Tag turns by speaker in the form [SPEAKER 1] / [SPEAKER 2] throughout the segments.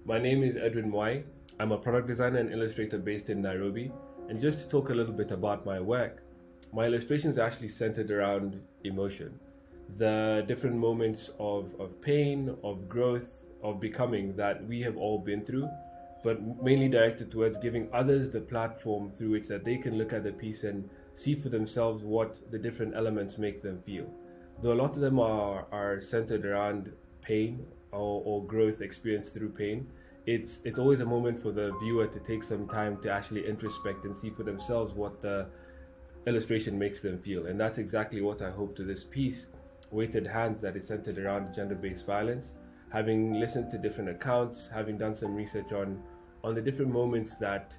[SPEAKER 1] My name is Edwin Mwai. I'm a product designer and illustrator based in Nairobi. And just to talk a little bit about my work, my illustrations are actually centered around emotion. The different moments of pain, of growth, of becoming that we have all been through, but mainly directed towards giving others the platform through which that they can look at the piece and see for themselves what the different elements make them feel. Though a lot of them are centered around pain or growth experienced through pain, it's always a moment for the viewer to take some time to actually introspect and see for themselves what the illustration makes them feel. And that's exactly what I hope to this piece, Weighted Hands, that is centered around gender-based violence. Having listened to different accounts, having done some research on the different moments that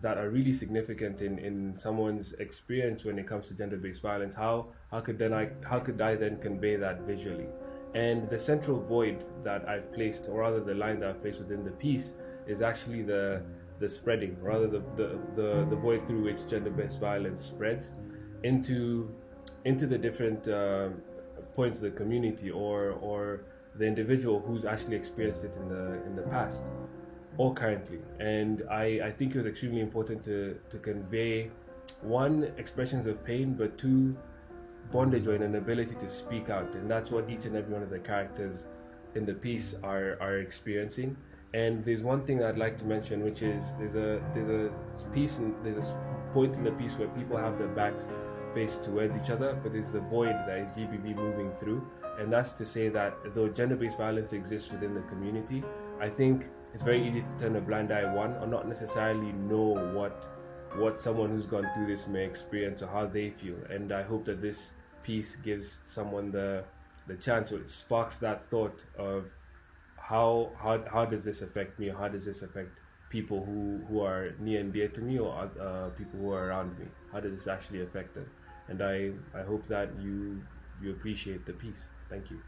[SPEAKER 1] are really significant in someone's experience when it comes to gender-based violence, how could I then convey that visually? And the central void that I've placed, or rather the line that I've placed within the piece, is actually the spreading, rather the void through which gender-based violence spreads into the different points of the community or the individual who's actually experienced it in the past or currently. And I think it was extremely important to convey, one, expressions of pain, but two, bondage or an inability to speak out. And that's what each and every one of the characters in the piece are experiencing. And there's one thing I'd like to mention, which is there's a point in the piece where people have their backs faced towards each other, but there's a void that is GBV moving through. And that's to say that though gender-based violence exists within the community, I think it's very easy to turn a blind eye, one, or not necessarily know what someone who's gone through this may experience or how they feel. And I hope that this piece gives someone the chance, or it sparks that thought of how does this affect me, or how does this affect people who are near and dear to me, or people who are around me. How does this actually affect them? And I hope that you appreciate the piece. Thank you.